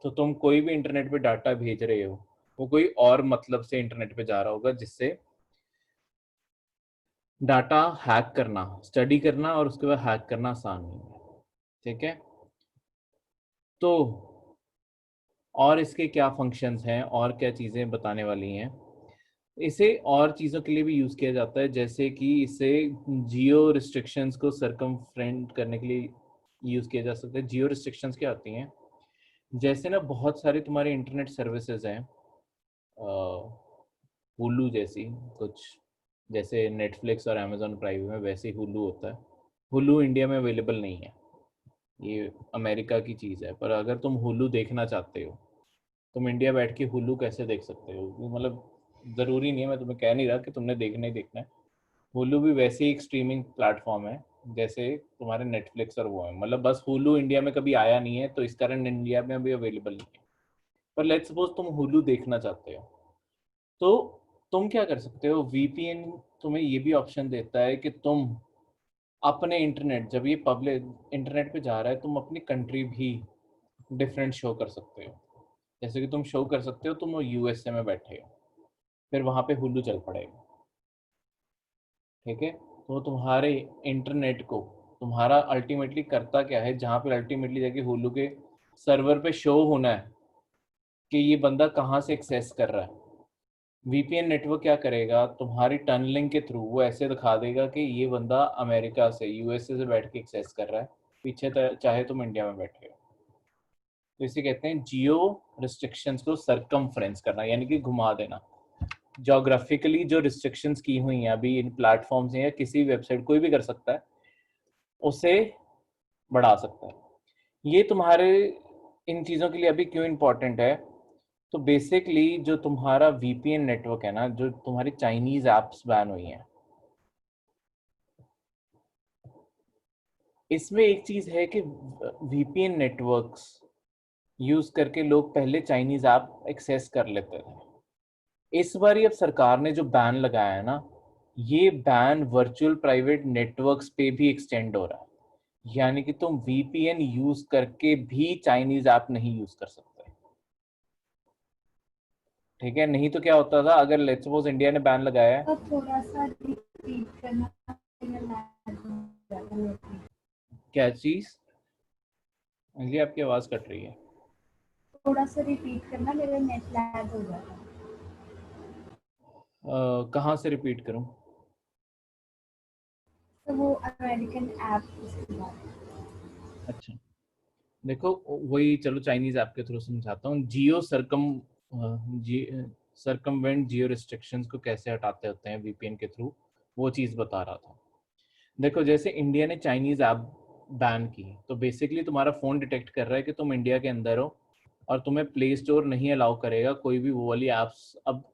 A: तो तुम कोई भी इंटरनेट पे डाटा भेज रहे हो वो कोई और मतलब से इंटरनेट पे जा रहा होगा, जिससे डाटा हैक करना, स्टडी करना और उसके बाद हैक करना आसान नहीं है, ठीक है। तो और इसके क्या फंक्शंस हैं और क्या चीज़ें बताने वाली हैं, इसे और चीज़ों के लिए भी यूज़ किया जाता है, जैसे कि इसे जियो रिस्ट्रिक्शंस को सरकमफ्रेंट करने के लिए यूज़ किया जा सकता है। जियो रिस्ट्रिक्शंस क्या होती हैं, जैसे ना बहुत सारे तुम्हारे इंटरनेट सर्विसेज हैं, हुलू जैसी कुछ, जैसे नेटफ्लिक्स और अमेजोन प्राइम में वैसे हुलू होता है। हुलू इंडिया में अवेलेबल नहीं है, ये अमेरिका की चीज़ है। पर अगर तुम हुलू देखना चाहते हो, तुम इंडिया बैठ के हुलू कैसे देख सकते हो, मतलब ज़रूरी नहीं है, मैं तुम्हें कह नहीं रहा कि तुमने देखना ही देखना है। हुलू भी वैसे ही एक स्ट्रीमिंग प्लेटफॉर्म है जैसे तुम्हारे नेटफ्लिक्स और वो है, मतलब बस हुलू इंडिया में कभी आया नहीं है तो इस कारण इंडिया में भी अवेलेबल नहीं है। पर लेट्स सपोज तुम हुलू देखना चाहते हो, तो तुम क्या कर सकते हो, वीपीएन तुम्हें ये भी ऑप्शन देता है कि तुम अपने इंटरनेट, जब ये पब्लिक इंटरनेट पे जा रहा है, तुम अपनी कंट्री भी डिफरेंट शो कर सकते हो। जैसे कि तुम शो कर सकते हो तुम यूएसए में बैठे हो, फिर वहां पे हुलू चल पड़ेगा, ठीक है। तो तुम्हारे इंटरनेट को, तुम्हारा अल्टीमेटली करता क्या है, जहाँ पे अल्टीमेटली जाके हुलू के सर्वर पे शो होना है कि ये बंदा कहाँ से एक्सेस कर रहा है, वीपीएन नेटवर्क क्या करेगा, तुम्हारी टनलिंग के थ्रू वो ऐसे दिखा देगा कि ये बंदा अमेरिका से, यूएसए से बैठ के एक्सेस कर रहा है, पीछे चाहे तुम इंडिया में बैठे हो। तो इसे कहते हैं जियो रिस्ट्रिक्शंस को सरकमफ्रेंस करना, यानी कि घुमा देना। जोग्राफिकली जो रिस्ट्रिक्शंस की हुई हैं अभी इन प्लेटफॉर्म्स हैं या किसी वेबसाइट, कोई भी कर सकता है, उसे बढ़ा सकता है। ये तुम्हारे इन चीज़ों के लिए अभी क्यों इम्पोर्टेंट है, तो बेसिकली जो तुम्हारा वीपीएन नेटवर्क है ना, जो तुम्हारी चाइनीज एप्स बैन हुई हैं, इसमें एक चीज है कि वीपीएन नेटवर्क्स यूज करके लोग पहले चाइनीज ऐप एक्सेस कर लेते थे। इस बार अब सरकार ने जो बैन लगाया है ना, ये बैन वर्चुअल प्राइवेट नेटवर्क्स पे भी एक्सटेंड हो रहा है, यानी कि तुम वीपीएन यूज करके भी चाइनीज ऐप नहीं यूज कर सकते, ठीक है। नहीं तो क्या होता था, अगर लेट्स सपोज इंडिया ने बैन लगाया है,
C: तो थोड़ा सा रिपीट करना,
A: क्या चीज, ये आपकी आवाज कट रही है,
C: थोड़ा सा रिपीट करना, मेरा नेट लैग हो जाता है।
A: कहाँ से रिपीट करूं?
C: तो वो अमेरिकन ऐप उसके बाद।
A: अच्छा, देखो वही, चलो चाइनीज ऐप के थ्रू समझाता हूँ। जियो सरकमवेंट जियो रिस्ट्रिक्शंस को कैसे हटाते होते हैं वीपीएन के थ्रू, वो चीज़ बता रहा था। देखो जैसे इंडिया ने चाइनीज ऐप बैन की, तो बेसिकली तुम्हारा फ़ोन डिटेक्ट कर रहा है कि तुम इंडिया के अंदर हो और तुम्हें प्ले स्टोर नहीं अलाउ करेगा कोई भी वो वाली ऐप्स अब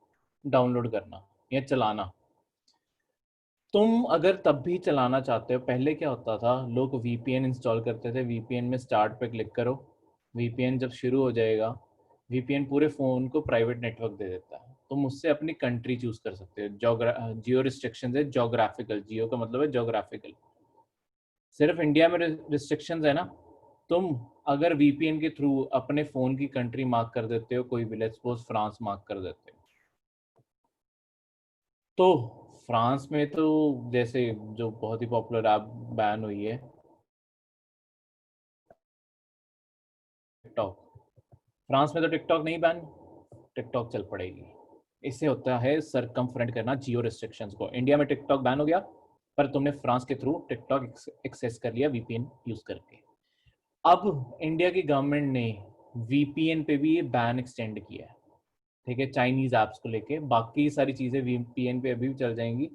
A: डाउनलोड करना या चलाना। तुम अगर तब भी चलाना चाहते हो, पहले क्या होता था, लोग वीपीएन इंस्टॉल करते थे, वीपीएन में स्टार्ट पे क्लिक करो, वीपीएन जब शुरू हो जाएगा, वीपीएन पूरे फ़ोन को प्राइवेट नेटवर्क दे देता है, तुम उससे अपनी कंट्री चूज कर सकते हो। जियो रिस्ट्रिक्शन है जोग्राफिकल, जियो का मतलब है जोग्राफिकल, सिर्फ इंडिया में रिस्ट्रिक्शंस है ना। तुम अगर वीपीएन के थ्रू अपने फ़ोन की कंट्री मार्क कर देते हो, कोई भी, लेट्स सपोज फ्रांस मार्क कर देते हो, तो फ्रांस में तो जैसे जो बहुत ही पॉपुलर ऐप बैन हुई है टिकटॉक, फ्रांस में तो टिकटॉक नहीं बैन, टिकटॉक चल पड़ेगी। इससे होता है सरकमफ्रेंट करना जियो रिस्ट्रिक्शंस को। इंडिया में टिकटॉक बैन हो गया, पर तुमने फ्रांस के थ्रू टिकटॉक एक्सेस कर लिया वीपीएन यूज करके। अब इंडिया की गवर्नमेंट ने वीपीएन पे भी ये बैन एक्सटेंड किया है, ठीक है, चाइनीज ऐप्स को लेके। बाकी सारी चीजें वीपीएन पे अभी भी चल जाएंगी,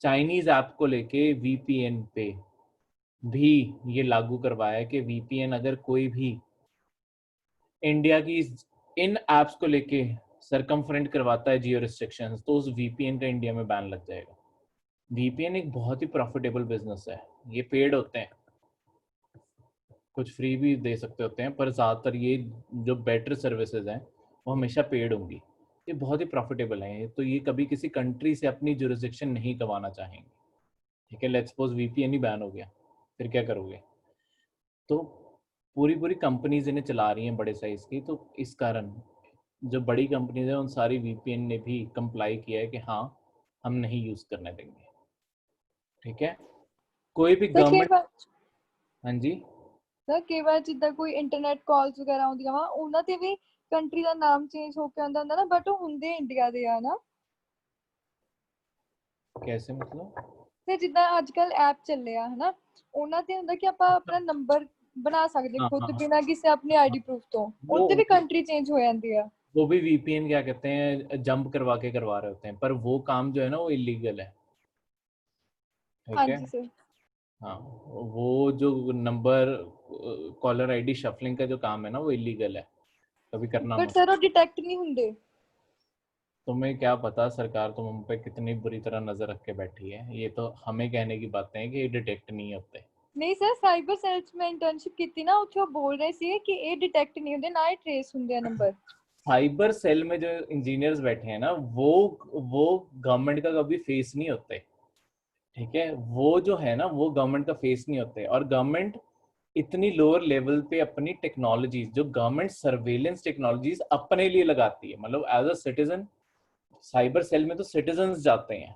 A: चाइनीज ऐप को लेके वीपीएन पे भी ये लागू करवाया है कि वीपीएन अगर कोई भी इंडिया की इन एप्स को लेके सरकमफ्रेंट करवाता है जियो रिस्ट्रिक्शंस, तो उस वीपीएन का इंडिया में बैन लग जाएगा। वीपीएन एक बहुत ही प्रॉफिटेबल बिजनेस है। ये पेड होते हैं, कुछ फ्री भी दे सकते होते हैं, पर ज़्यादातर ये जो बेटर सर्विसेज हैं वो हमेशा पेड होंगी। ये बहुत ही प्रॉफिटेबल हैं, तो ये कभी किसी कंट्री से अपनी जुरिस्डिक्शन नहीं गंवाना चाहेंगे। ठीक है, let's suppose VPN he ban हो गया, फिर क्या करोगे? तो पूरी पूरी कंपनीज इन्हें चला रही हैं बड़े साइज की, तो इस कारण जो बड़ी कंपनीज हैं उन सारी वीपीएन ने भी कंप्लाई किया है कि हाँ हम नहीं यूज़ करने देंगे। ठीक है, कोई भी
B: सर कई
A: गवर्नमेंट।
B: ਵਾਰ
A: हाँ जी,
B: ਸਰ ਕਈ ਵਾਰ ਜਿੱਦਾਂ ਕੋਈ ਇੰਟਰਨੈਟ ਕਾਲਸ ਵਗੈਰਾ ਆਉਂਦੀਆਂ ਵਾ ਉਹਨਾਂ ਤੇ ਵੀ ਕੰਟਰੀ ਦਾ ਨਾਮ ਚੇਂਜ ਹੋ ਕੇ ਆਉਂਦਾ ਹੁੰਦਾ ਨਾ, ਬਟ ਉਹ ਹੁੰਦੇ ਇੰਡੀਆ ਦੇ ਆ ਨਾ।
A: कैसे मतलब?
B: ਤੇ ਜਿੱਦਾਂ ਅੱਜ ਕੱਲ ਐਪ ਚੱਲੇ ਆ ਹਨਾ, ਉਹਨਾਂ ਤੇ ਹੁੰਦਾ ਕਿ ਆਪਾਂ ਆਪਣਾ ਨੰਬਰ ਬਣਾ ਸਕਦੇ
A: हाँ
B: ਖੁਦ
A: हाँ
B: ਬਿਨਾਂ ਕਿਸੇ ਆਪਣੀ ਆਈਡੀ ਪ੍ਰੂਫ ਤੋਂ,
A: वो
B: ਉਹਦੇ ਵੀ ਕੰਟਰੀ ਚੇਂਜ ਹੋ ਜਾਂਦੀ ਆ।
A: वो भी वीपीएन क्या कहते हैं, जंप करवा के करवा रहे होते हैं, पर वो काम जो है ना वो इलीगल है। ठीक है,
B: ਹਾਂਜੀ ਸਰ।
A: हाँ, वो जो नंबर कॉलर आईडी शफलिंग का जो काम है ना वो इलीगल है, कभी करना
B: बट
A: मत।
B: सर ਉਹ डिटेक्ट नहीं ਹੁੰਦੇ।
A: तुम्हें क्या पता सरकार तुम हम पे कितनी बुरी तरह नजर रख के बैठी है, ये तो हमें कहने की बातें हैं कि ये डिटेक्ट नहीं होते।
B: ਨਹੀਂ ਸਰ ਸਾਈਬਰ ਸੈੱਲ 'ਚ ਮੈਂ ਇੰਟਰਨਸ਼ਿਪ ਕੀਤੀ ਨਾ, ਉੱਥੇ ਉਹ ਬੋਲ ਰਹੇ ਸੀ ਕਿ ਇਹ ਡਿਟੈਕਟ ਨਹੀਂ ਹੁੰਦੇ, ਨਾ ਇਹ ਟ੍ਰੇਸ ਹੁੰਦੇ ਆ ਨੰਬਰ।
A: साइबर सेल में जो इंजीनियर्स बैठे हैं ना वो गवर्नमेंट का कभी फेस नहीं होते। ठीक है, वो जो है ना वो गवर्नमेंट का फेस नहीं होते, और गवर्नमेंट इतनी लोअर लेवल पे अपनी टेक्नोलॉजीज, जो गवर्नमेंट सर्वेलेंस टेक्नोलॉजीज अपने लिए लगाती है, मतलब as a citizen cyber cell में तो सिटीजन्स जाते हैं,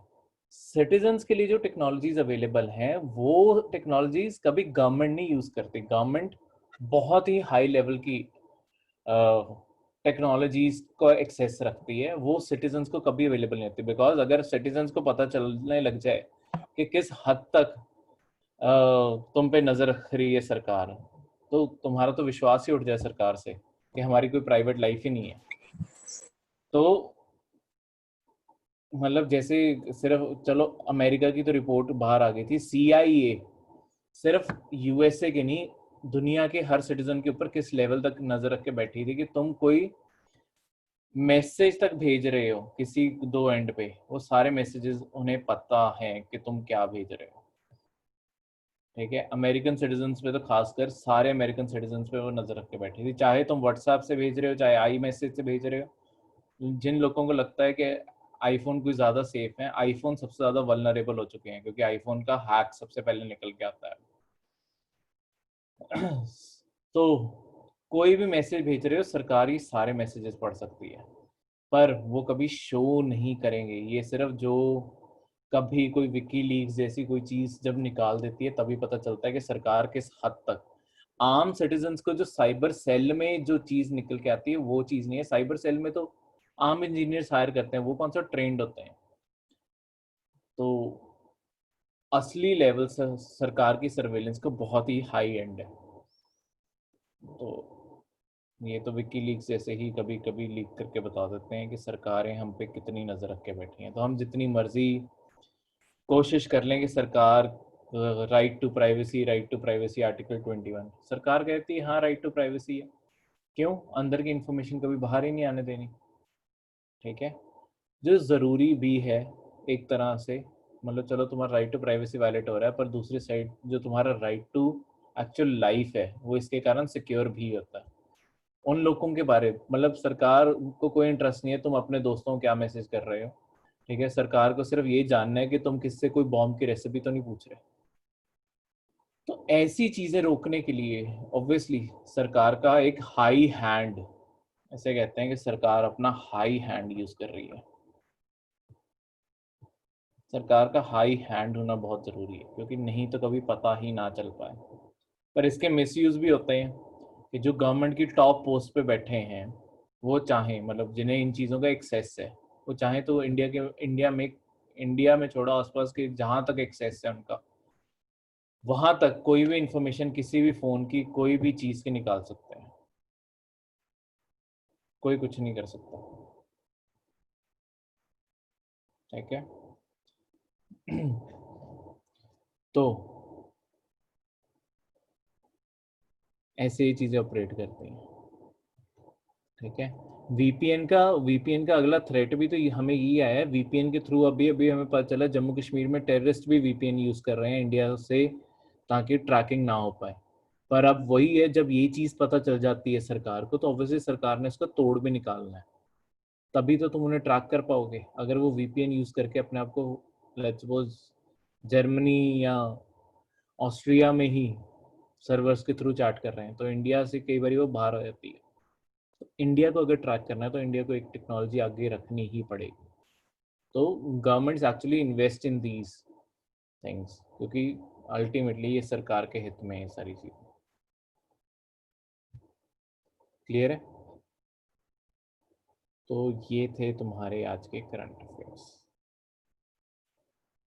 A: सिटीजन्स के लिए जो टेक्नोलॉजीज अवेलेबल हैं वो टेक्नोलॉजीज कभी गवर्नमेंट नहीं यूज करती। गवर्नमेंट बहुत ही हाई लेवल की टेक्नोलॉजीज को एक्सेस रखती है, वो सिटीजन्स को कभी अवेलेबल नहीं होती, बिकॉज अगर सिटीजन्स को पता चलने लग जाए कि किस हद तक तुम पे नजर रख रही है सरकार, तो तुम्हारा तो विश्वास ही उठ जाए सरकार से कि हमारी कोई प्राइवेट लाइफ ही नहीं है। तो मतलब जैसे सिर्फ चलो अमेरिका की तो रिपोर्ट बाहर आ गई थी, सीआईए सिर्फ यूएसए के नहीं दुनिया के हर सिटीजन के ऊपर किस लेवल तक नजर रख के बैठी थी कि तुम कोई मैसेज तक भेज रहे हो किसी दो एंड पे, वो सारे मैसेजेस उन्हें पता है कि तुम क्या भेज रहे हो। ठीक है, अमेरिकन सिटीजन्स पे तो खासकर सारे अमेरिकन सिटीजन्स पे वो नजर रख के बैठी थी, चाहे तुम व्हाट्सएप से भेज रहे हो चाहे आई मैसेज से भेज रहे हो। जिन लोगों को लगता है कि आईफोन कोई ज़्यादा सेफ है, आईफोन सबसे ज़्यादा वल्नरेबल हो चुके हैं, क्योंकि आईफोन का हैक सबसे पहले निकल के आता है। तो कोई भी मैसेज भेज रहे हो सरकारी सारे मैसेजेस पढ़ सकती है, पर वो कभी शो नहीं करेंगे। ये सिर्फ जो कभी कोई विकी लीक्स जैसी कोई चीज़ जब निकाल देती है तभी पता चलता है कि सरकार किस हद तक आम सिटीजन्स को, जो साइबर सेल में जो चीज़ निकल के आती है वो चीज़ नहीं है। साइबर सेल में तो आम इंजीनियर्स हायर करते हैं, वो कौन सा ट्रेंड होते हैं। तो असली लेवल से सरकार की सर्वेलेंस को बहुत ही हाई एंड है। तो ये तो विकीलीक्स जैसे ही कभी कभी लीक करके बता देते हैं कि सरकारें हम पे कितनी नज़र रख के बैठी हैं। तो हम जितनी मर्जी कोशिश कर लें कि सरकार राइट टू प्राइवेसी आर्टिकल 21, सरकार कहती है हाँ राइट टू प्राइवेसी है, क्यों अंदर की इंफॉर्मेशन कभी बाहर ही नहीं आने देनी। ठीक है, जो ज़रूरी भी है एक तरह से, मतलब चलो तुम्हारा राइट टू प्राइवेसी वायलेट हो रहा है, पर दूसरी साइड जो तुम्हारा राइट टू एक्चुअल लाइफ है वो इसके कारण सिक्योर भी होता है। उन लोगों के बारे, मतलब सरकार को कोई इंटरेस्ट नहीं है तुम अपने दोस्तों को क्या मैसेज कर रहे हो। ठीक है, सरकार को सिर्फ ये जानना है कि तुम किससे कोई बॉम्ब की रेसिपी तो नहीं पूछ रहे। तो ऐसी चीजें रोकने के लिए ऑब्वियसली सरकार का एक हाई हैंड, ऐसे कहते हैं कि सरकार अपना हाई हैंड यूज कर रही है। सरकार का हाई हैंड होना बहुत जरूरी है, क्योंकि नहीं तो कभी पता ही ना चल पाए। पर इसके मिसयूज भी होते हैं कि जो गवर्नमेंट की टॉप पोस्ट पे बैठे हैं वो चाहें, मतलब जिन्हें इन चीज़ों का एक्सेस है, वो चाहें तो इंडिया में छोड़ा आसपास के जहाँ तक एक्सेस है उनका, वहां तक कोई भी इंफॉर्मेशन किसी भी फोन की कोई भी चीज़ की निकाल सकते हैं, कोई कुछ नहीं कर सकता। ठीक है तो ऐसे ही चीज़ें ऑपरेट करती हैं, ठीक है। वीपीएन का अगला थ्रेट भी तो हमें ये आया है। वीपीएन के थ्रू अभी अभी हमें पता चला जम्मू कश्मीर में टेररिस्ट भी वीपीएन यूज़ कर रहे हैं इंडिया से, ताकि ट्रैकिंग ना हो पाए। पर अब वही है, जब ये चीज़ पता चल जाती है सरकार को, तो ऑब्वियसली सरकार ने इसका तोड़ भी निकालना है, तभी तो तुम उन्हें ट्रैक कर पाओगे। अगर वो वीपीएन यूज़ करके अपने आप को लेट्स सपोज जर्मनी या ऑस्ट्रिया में ही सर्वर्स के थ्रू चैट कर रहे हैं, तो इंडिया से कई बार वो बाहर आ जाती है। तो इंडिया को अगर ट्रैक करना है तो इंडिया को एक टेक्नोलॉजी आगे रखनी ही पड़ेगी। तो governments actually invest in these things, क्योंकि अल्टीमेटली ये सरकार के हित में है सारी चीज़ें। क्लियर है? तो ये थे तुम्हारे आज के करंट अफेयर्स।